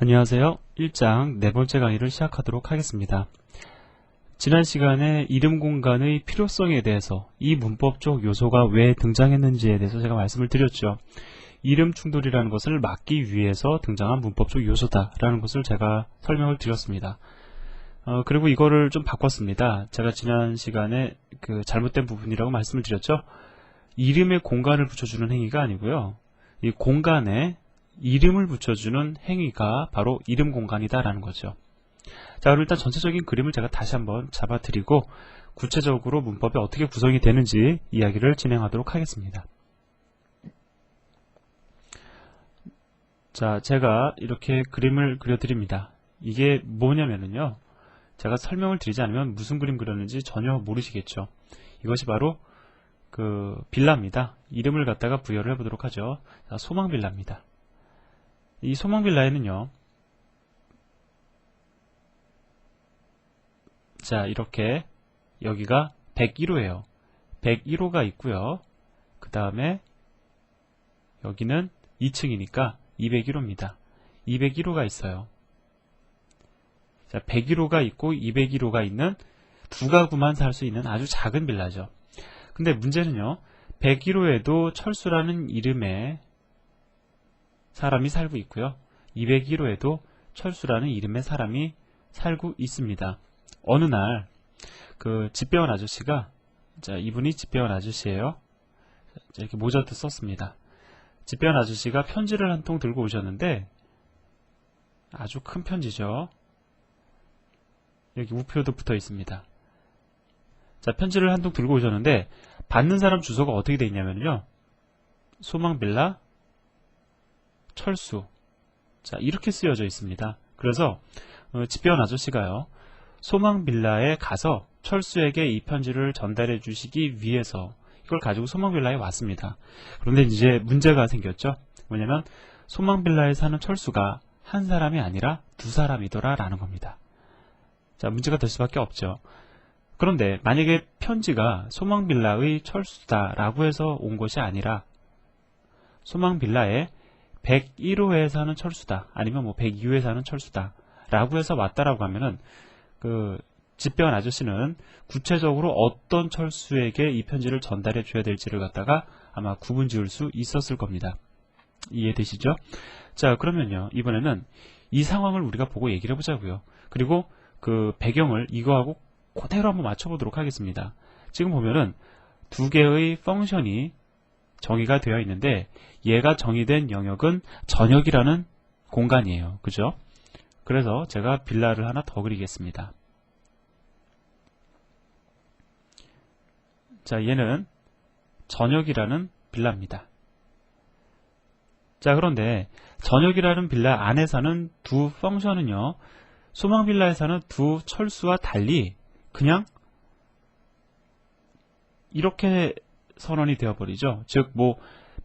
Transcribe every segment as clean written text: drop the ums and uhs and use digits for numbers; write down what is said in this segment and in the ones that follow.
안녕하세요. 1장 네 번째 강의를 시작하도록 하겠습니다. 지난 시간에 이름 공간의 필요성에 대해서 이 문법적 요소가 왜 등장했는지에 대해서 제가 말씀을 드렸죠. 이름 충돌이라는 것을 막기 위해서 등장한 문법적 요소다라는 것을 제가 설명을 드렸습니다. 그리고 이거를 좀 바꿨습니다. 제가 지난 시간에 잘못된 부분이라고 말씀을 드렸죠. 이름에 공간을 붙여주는 행위가 아니고요. 이 공간에 이름을 붙여주는 행위가 바로 이름 공간이다 라는 거죠. 자, 그럼 일단 전체적인 그림을 제가 다시 한번 잡아드리고 구체적으로 문법이 어떻게 구성이 되는지 이야기를 진행하도록 하겠습니다. 자, 제가 이렇게 그림을 그려드립니다. 이게 뭐냐면요, 제가 설명을 드리지 않으면 무슨 그림 그렸는지 전혀 모르시겠죠. 이것이 바로 빌라입니다. 이름을 갖다가 부여를 해보도록 하죠. 자, 소망빌라입니다. 이 소망빌라에는요, 자, 이렇게 여기가 101호예요. 101호가 있고요. 그 다음에 여기는 2층이니까 201호입니다. 201호가 있어요. 자, 101호가 있고 201호가 있는 두 가구만 살 수 있는 아주 작은 빌라죠. 근데 문제는요, 101호에도 철수라는 이름의 사람이 살고 있고요. 201호에도 철수라는 이름의 사람이 살고 있습니다. 어느 날 집배원 아저씨가, 자, 이분이 집배원 아저씨예요. 자, 이렇게 모자도 썼습니다. 집배원 아저씨가 편지를 한 통 들고 오셨는데 아주 큰 편지죠. 여기 우표도 붙어 있습니다. 자, 편지를 한 통 들고 오셨는데 받는 사람 주소가 어떻게 되어 있냐면요, 소망빌라 철수, 자, 이렇게 쓰여져 있습니다. 그래서 집배원 아저씨가요, 소망빌라에 가서 철수에게 이 편지를 전달해 주시기 위해서 이걸 가지고 소망빌라에 왔습니다. 그런데 이제 문제가 생겼죠. 뭐냐면 소망빌라에 사는 철수가 한 사람이 아니라 두 사람이더라 라는 겁니다. 자, 문제가 될 수밖에 없죠. 그런데 만약에 편지가 소망빌라의 철수다 라고 해서 온 것이 아니라 소망빌라에 101호에 사는 철수다, 아니면 102호에 사는 철수다 라고 해서 왔다라고 하면은 집배원 아저씨는 구체적으로 어떤 철수에게 이 편지를 전달해 줘야 될지를 갖다가 아마 구분 지을 수 있었을 겁니다. 이해되시죠? 자, 그러면요, 이번에는 이 상황을 우리가 보고 얘기를 해보자고요. 그리고 배경을 이거하고 그대로 한번 맞춰보도록 하겠습니다. 지금 보면은 두 개의 펑션이 정의가 되어 있는데 얘가 정의된 영역은 전역이라는 공간이에요. 그죠? 그래서 제가 빌라를 하나 더 그리겠습니다. 자, 얘는 전역이라는 빌라입니다. 자, 그런데 전역이라는 빌라 안에 사는 두 펑션은요, 소망빌라에 사는 두 철수와 달리 그냥 이렇게 선언이 되어버리죠. 즉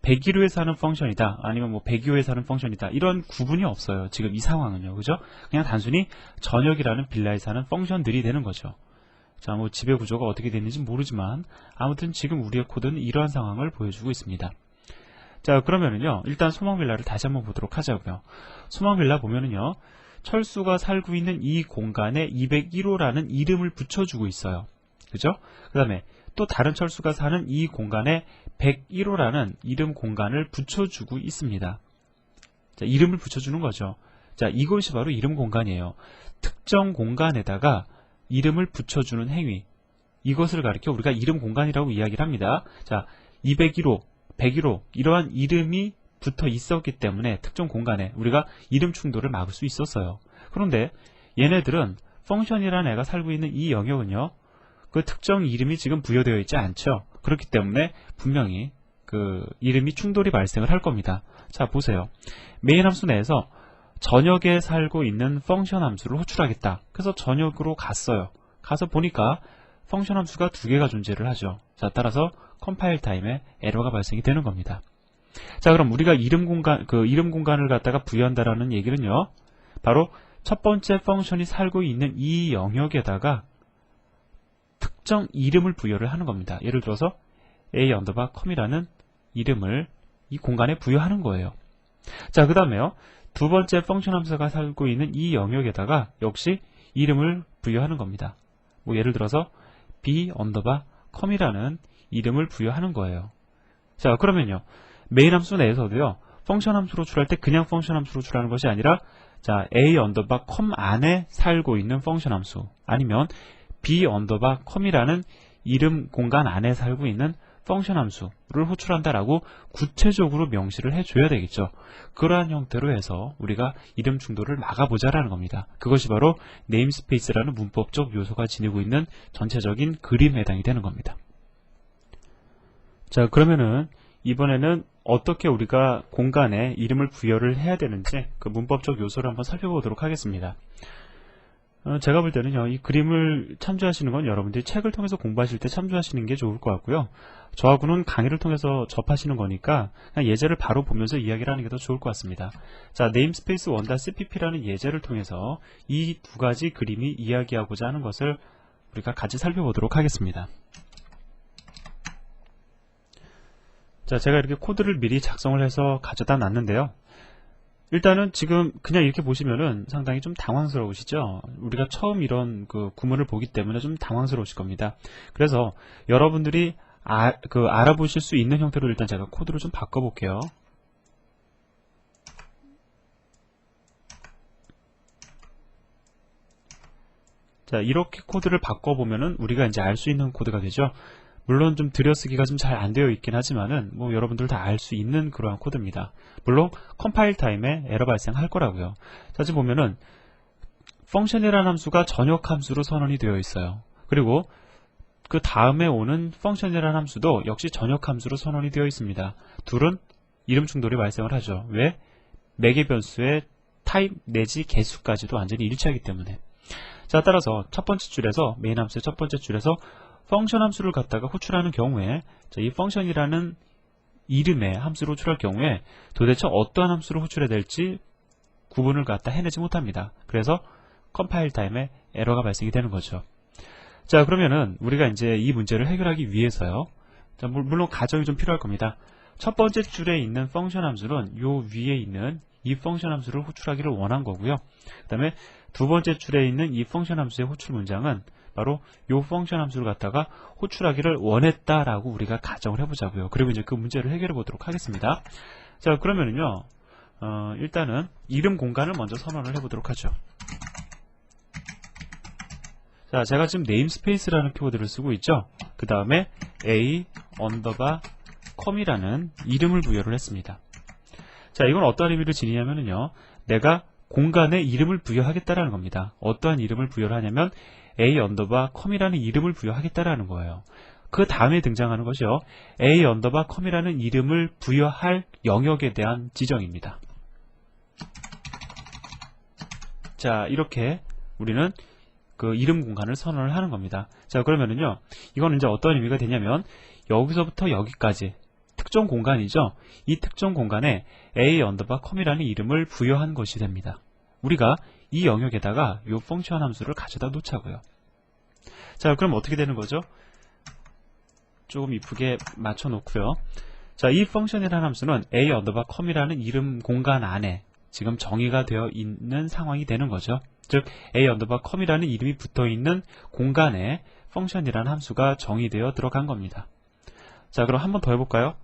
101호에 사는 펑션이다, 아니면 102호에 사는 펑션이다, 이런 구분이 없어요. 지금 이 상황은요. 그죠? 그냥 단순히 전역이라는 빌라에 사는 펑션들이 되는 거죠. 자, 지배 구조가 어떻게 됐는지 모르지만 아무튼 지금 우리의 코드는 이러한 상황을 보여주고 있습니다. 자, 그러면은요, 일단 소망빌라를 다시 한번 보도록 하자고요. 소망빌라 보면은요, 철수가 살고 있는 이 공간에 201호라는 이름을 붙여주고 있어요. 그죠? 그 다음에 또 다른 철수가 사는 이 공간에 101호라는 이름 공간을 붙여주고 있습니다. 자, 이름을 붙여주는 거죠. 자, 이것이 바로 이름 공간이에요. 특정 공간에다가 이름을 붙여주는 행위, 이것을 가리켜 우리가 이름 공간이라고 이야기를 합니다. 자, 201호, 101호 이러한 이름이 붙어 있었기 때문에 특정 공간에 우리가 이름 충돌을 막을 수 있었어요. 그런데 얘네들은 펑션이라는 애가 살고 있는 이 영역은요, 그 특정 이름이 지금 부여되어 있지 않죠. 그렇기 때문에 분명히 이름이 충돌이 발생을 할 겁니다. 자, 보세요. 메인 함수 내에서 전역에 살고 있는 펑션 함수를 호출하겠다. 그래서 전역으로 갔어요. 가서 보니까 펑션 함수가 두 개가 존재를 하죠. 자, 따라서 컴파일 타임에 에러가 발생이 되는 겁니다. 자, 그럼 우리가 이름 공간을 갖다가 부여한다라는 얘기는요, 바로 첫 번째 펑션이 살고 있는 이 영역에다가 특정 이름을 부여를 하는 겁니다. 예를 들어서 a_com이라는 이름을 이 공간에 부여하는 거예요. 자, 그 다음에요, 두 번째 펑션 함수가 살고 있는 이 영역에다가 역시 이름을 부여하는 겁니다. 뭐 예를 들어서 b 언더바 com이라는 이름을 부여하는 거예요. 자, 그러면요. 메인 함수 내에서도요. 펑션 함수로 출할 때 그냥 펑션 함수로 출하는 것이 아니라 자, a 언더바 com 안에 살고 있는 펑션 함수 아니면 b 언더바 com이라는 이름 공간 안에 살고 있는 펑션 함수를 호출한다라고 구체적으로 명시를 해줘야 되겠죠. 그러한 형태로 해서 우리가 이름 충돌을 막아보자라는 겁니다. 그것이 바로 네임스페이스라는 문법적 요소가 지니고 있는 전체적인 그림에 해당이 되는 겁니다. 자, 그러면은 이번에는 어떻게 우리가 공간에 이름을 부여를 해야 되는지 그 문법적 요소를 한번 살펴보도록 하겠습니다. 제가 볼 때는요, 이 그림을 참조하시는 건 여러분들이 책을 통해서 공부하실 때 참조하시는 게 좋을 것 같고요. 저하고는 강의를 통해서 접하시는 거니까 그냥 예제를 바로 보면서 이야기를 하는 게 더 좋을 것 같습니다. 자, 네임스페이스 1.cpp라는 예제를 통해서 이 두 가지 그림이 이야기하고자 하는 것을 우리가 같이 살펴보도록 하겠습니다. 자, 제가 이렇게 코드를 미리 작성을 해서 가져다 놨는데요. 일단은 지금 그냥 이렇게 보시면은 상당히 좀 당황스러우시죠? 우리가 처음 이런 그 구문을 보기 때문에 좀 당황스러우실 겁니다. 그래서 여러분들이 알아보실 수 있는 형태로 일단 제가 코드를 좀 바꿔볼게요. 자, 이렇게 코드를 바꿔보면은 우리가 이제 알 수 있는 코드가 되죠. 물론 좀 들여쓰기가 좀 잘 안 되어 있긴 하지만은 뭐 여러분들 다 알 수 있는 그러한 코드입니다. 물론 컴파일 타임에 에러 발생할 거라고요. 자, 지금 보면은 펑션이라는 함수가 전역 함수로 선언이 되어 있어요. 그리고 그 다음에 오는 펑션이라는 함수도 역시 전역 함수로 선언이 되어 있습니다. 둘은 이름 충돌이 발생을 하죠. 왜? 매개 변수의 타입 내지 개수까지도 완전히 일치하기 때문에. 자, 따라서 첫 번째 줄에서 메인 함수의 첫 번째 줄에서 펑션 함수를 갖다가 호출하는 경우에 이 펑션이라는 이름의 함수를 호출할 경우에 도대체 어떠한 함수를 호출해야 될지 구분을 갖다 해내지 못합니다. 그래서 컴파일 타임에 에러가 발생이 되는 거죠. 자, 그러면은 우리가 이제 이 문제를 해결하기 위해서요. 자, 물론 가정이 좀 필요할 겁니다. 첫 번째 줄에 있는 펑션 함수는 요 위에 있는 이 펑션 함수를 호출하기를 원한 거고요. 그 다음에 두 번째 줄에 있는 이 펑션 함수의 호출 문장은 바로 요 펑션 함수를 갖다가 호출하기를 원했다라고 우리가 가정을 해보자고요. 그리고 이제 그 문제를 해결해 보도록 하겠습니다. 자, 그러면은요, 일단은 이름 공간을 먼저 선언을 해보도록 하죠. 자, 제가 지금 네임스페이스라는 키워드를 쓰고 있죠. 그 다음에 a 언더바 com이라는 이름을 부여를 했습니다. 자, 이건 어떠한 의미를 지니냐면요, 내가 공간에 이름을 부여하겠다라는 겁니다. 어떠한 이름을 부여를 하냐면 a 언더바 com이라는 이름을 부여하겠다라는 거예요. 그 다음에 등장하는 것이요, a 언더바 com이라는 이름을 부여할 영역에 대한 지정입니다. 자, 이렇게 우리는 그 이름 공간을 선언을 하는 겁니다. 자, 그러면은요, 이거는 이제 어떤 의미가 되냐면 여기서부터 여기까지 특정 공간이죠. 이 특정 공간에 a 언더바 com이라는 이름을 부여한 것이 됩니다. 우리가 이 영역에다가 이 펑션 함수를 가져다 놓자고요. 자, 그럼 어떻게 되는 거죠? 조금 이쁘게 맞춰 놓고요. 자, 이 펑션이라는 함수는 a 언더바 com이라는 이름 공간 안에 지금 정의가 되어 있는 상황이 되는 거죠. 즉 a 언더바 com이라는 이름이 붙어 있는 공간에 펑션이라는 함수가 정의되어 들어간 겁니다. 자, 그럼 한번 더 해볼까요?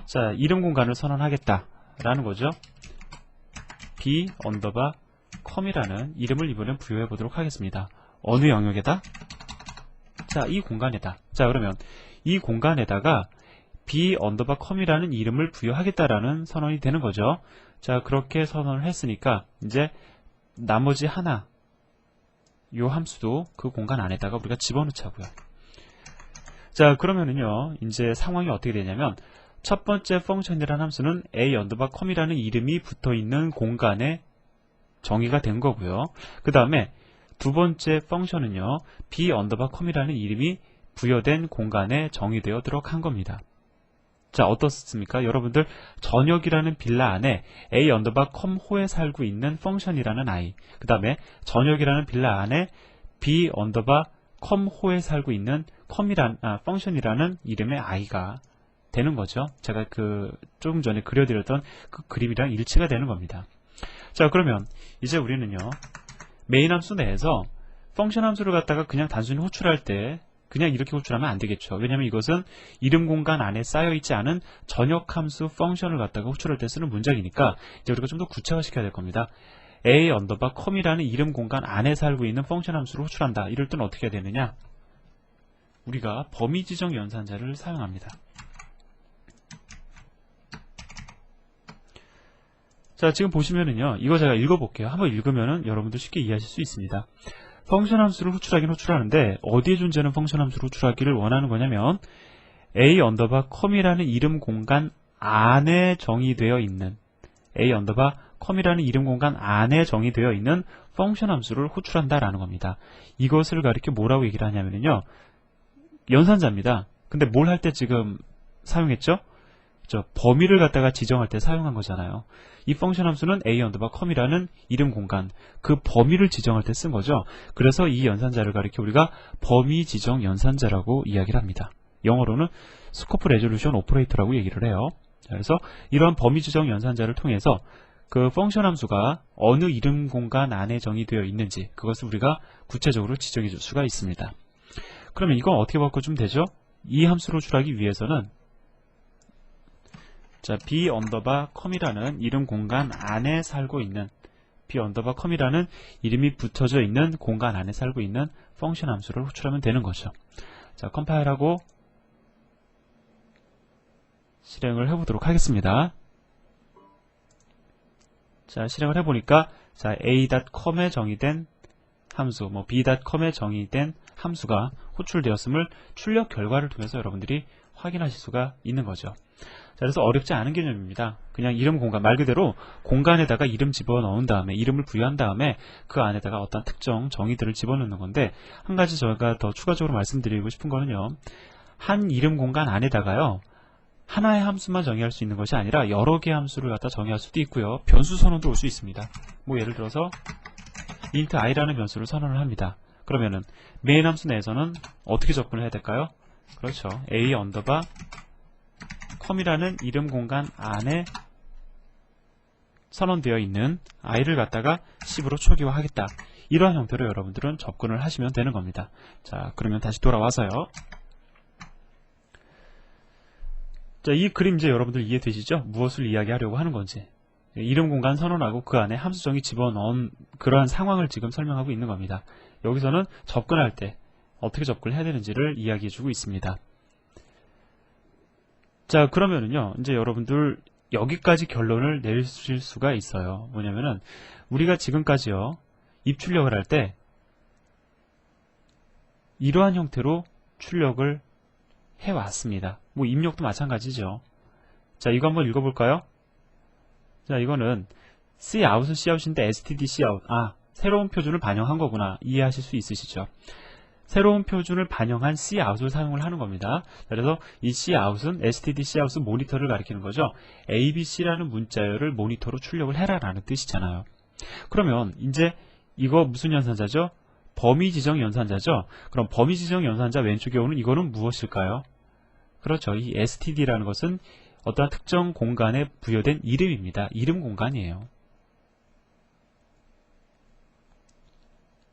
자, 이름 공간을 선언하겠다라는 거죠. b 언더바 com이라는 이름을 이번엔 부여해 보도록 하겠습니다. 어느 영역에다? 자, 이 공간에다. 자, 그러면 이 공간에다가 b 언더바 com이라는 이름을 부여하겠다라는 선언이 되는 거죠. 자, 그렇게 선언을 했으니까 이제 나머지 하나, 요 함수도 그 공간 안에다가 우리가 집어넣자고요. 자, 그러면은요, 이제 상황이 어떻게 되냐면 첫 번째 펑션이라는 함수는 a 언더바 com이라는 이름이 붙어 있는 공간에 정의가 된 거고요. 그 다음에 두 번째 펑션은요, b 언더바 com이라는 이름이 부여된 공간에 정의되어 들어간 겁니다. 자, 어떻습니까? 여러분들 전역이라는 빌라 안에 a 언더바 com 호에 살고 있는 펑션이라는 아이, 그 다음에 전역이라는 빌라 안에 b 언더바 com 호에 살고 있는 펑션이라는 이름의 아이가 되는 거죠. 제가 조금 전에 그려드렸던 그 그림이랑 일치가 되는 겁니다. 자, 그러면 이제 우리는요, 메인 함수 내에서 펑션 함수를 갖다가 그냥 단순히 호출할 때 그냥 이렇게 호출하면 안 되겠죠. 왜냐하면 이것은 이름 공간 안에 쌓여있지 않은 전역 함수 펑션을 갖다가 호출할 때 쓰는 문장이니까 이제 우리가 좀 더 구체화시켜야 될 겁니다. a 언더바 컴이라는 이름 공간 안에 살고 있는 펑션 함수를 호출한다. 이럴 때는 어떻게 해야 되느냐? 우리가 범위 지정 연산자를 사용합니다. 자, 지금 보시면은요, 이거 제가 읽어볼게요. 한번 읽으면은 여러분도 쉽게 이해하실 수 있습니다. 펑션 함수를 호출하긴 호출하는데 어디에 존재하는 펑션 함수를 호출하기를 원하는 거냐면 a 언더바 컴이라는 이름 공간 안에 정의되어 있는 a 언더바 컴이라는 이름 공간 안에 정의되어 있는 펑션 함수를 호출한다라는 겁니다. 이것을 가리켜 뭐라고 얘기를 하냐면요, 연산자입니다. 근데 뭘 할 때 지금 사용했죠? 범위를 갖다가 지정할 때 사용한 거잖아요. 이 펑션 함수는 a 언더바 컴이라는 이름 공간, 그 범위를 지정할 때 쓴 거죠. 그래서 이 연산자를 가리켜 우리가 범위 지정 연산자라고 이야기를 합니다. 영어로는 스코프 레졸루션 오퍼레이터라고 얘기를 해요. 그래서 이런 범위 지정 연산자를 통해서 그 펑션 함수가 어느 이름 공간 안에 정의되어 있는지 그것을 우리가 구체적으로 지정해 줄 수가 있습니다. 그러면 이건 어떻게 바꿔주면 되죠? 이 함수를 호출하기 위해서는 자, b 언더바 컴이라는 이름 공간 안에 살고 있는 b 언더바 컴이라는 이름이 붙어져 있는 공간 안에 살고 있는 펑션 함수를 호출하면 되는 거죠. 자, 컴파일하고 실행을 해보도록 하겠습니다. 자, 실행을 해보니까 자, a.com에 정의된 함수, b.com에 정의된 함수가 호출되었음을 출력 결과를 통해서 여러분들이 확인하실 수가 있는 거죠. 자, 그래서 어렵지 않은 개념입니다. 그냥 이름 공간, 말 그대로 공간에다가 이름 집어넣은 다음에, 이름을 부여한 다음에 그 안에다가 어떤 특정 정의들을 집어넣는 건데, 한 가지 저희가 더 추가적으로 말씀드리고 싶은 거는요, 한 이름 공간 안에다가요, 하나의 함수만 정의할 수 있는 것이 아니라 여러 개의 함수를 갖다 정의할 수도 있고요, 변수 선언도 올 수 있습니다. 예를 들어서 int i라는 변수를 선언을 합니다. 그러면은 메인 함수 내에서는 어떻게 접근을 해야 될까요? 그렇죠. a 언더바 컴이라는 이름 공간 안에 선언되어 있는 i를 갖다가 10으로 초기화하겠다. 이러한 형태로 여러분들은 접근을 하시면 되는 겁니다. 자, 그러면 다시 돌아와서요. 자, 이 그림 이제 여러분들 이해되시죠? 무엇을 이야기하려고 하는 건지. 이름 공간 선언하고 그 안에 함수정의 집어넣은 그러한 상황을 지금 설명하고 있는 겁니다. 여기서는 접근할 때 어떻게 접근을 해야 되는지를 이야기해 주고 있습니다. 자, 그러면은요, 이제 여러분들 여기까지 결론을 내릴 수가 있어요. 뭐냐면은 우리가 지금까지요, 입출력을 할 때 이러한 형태로 출력을 해왔습니다. 입력도 마찬가지죠. 자, 이거 한번 읽어볼까요? 자, 이거는 cout은 cout인데 std cout. 새로운 표준을 반영한 거구나. 이해하실 수 있으시죠? 새로운 표준을 반영한 cout을 사용을 하는 겁니다. 그래서 이 cout은 std cout 모니터를 가리키는 거죠. abc라는 문자열을 모니터로 출력을 해라라는 뜻이잖아요. 그러면 이제 이거 무슨 연산자죠? 범위 지정 연산자죠. 그럼 범위 지정 연산자 왼쪽에 오는 이거는 무엇일까요? 그렇죠. 이 std라는 것은 어떠한 특정 공간에 부여된 이름입니다. 이름 공간이에요.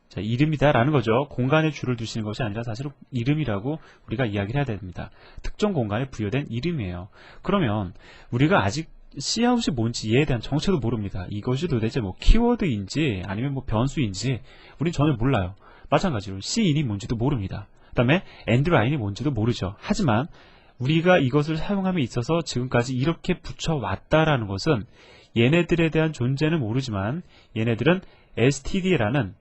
자, 이름이다라는 거죠. 공간에 줄을 두시는 것이 아니라 사실은 이름이라고 우리가 이야기를 해야 됩니다. 특정 공간에 부여된 이름이에요. 그러면 우리가 아직 cout이 뭔지 이에 대한 정체도 모릅니다. 이것이 도대체 키워드인지 아니면 변수인지 우린 전혀 몰라요. 마찬가지로 cin이 뭔지도 모릅니다. 그 다음에 endline이 뭔지도 모르죠. 하지만 우리가 이것을 사용함에 있어서 지금까지 이렇게 붙여왔다라는 것은 얘네들에 대한 존재는 모르지만 얘네들은 std라는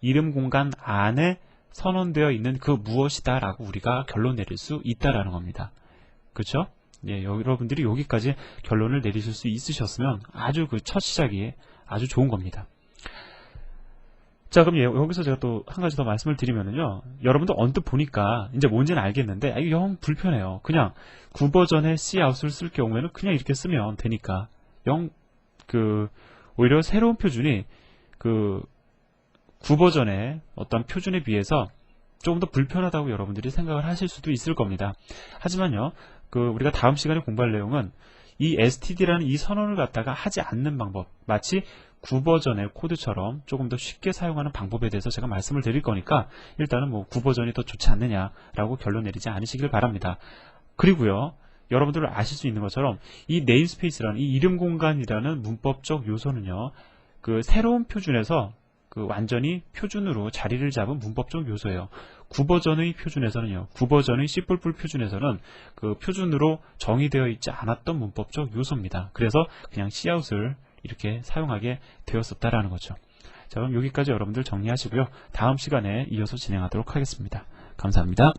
이름 공간 안에 선언되어 있는 그 무엇이다 라고 우리가 결론 내릴 수 있다라는 겁니다. 그렇죠? 예, 여러분들이 여기까지 결론을 내리실 수 있으셨으면 아주 첫 시작이 아주 좋은 겁니다. 자, 그럼 여기서 제가 또 한 가지 더 말씀을 드리면은요, 여러분들 언뜻 보니까 이제 뭔지는 알겠는데 이거 영 불편해요. 그냥 9버전의 cout을 쓸 경우에는 그냥 이렇게 쓰면 되니까 오히려 새로운 표준이 9버전의 어떤 표준에 비해서 조금 더 불편하다고 여러분들이 생각을 하실 수도 있을 겁니다. 하지만요, 우리가 다음 시간에 공부할 내용은 이 std라는 이 선언을 갖다가 하지 않는 방법, 마치 9버전의 코드처럼 조금 더 쉽게 사용하는 방법에 대해서 제가 말씀을 드릴 거니까 일단은 뭐 9버전이 더 좋지 않느냐라고 결론 내리지 않으시길 바랍니다. 그리고요, 여러분들 아실 수 있는 것처럼 이 네임스페이스라는 이 이름 공간이라는 문법적 요소는요, 새로운 표준에서 완전히 표준으로 자리를 잡은 문법적 요소예요. 9버전의 표준에서는요, 9버전의 C++ 표준에서는 표준으로 정의되어 있지 않았던 문법적 요소입니다. 그래서 그냥 Cout을 이렇게 사용하게 되었었다라는 거죠. 자, 그럼 여기까지 여러분들 정리하시고요. 다음 시간에 이어서 진행하도록 하겠습니다. 감사합니다.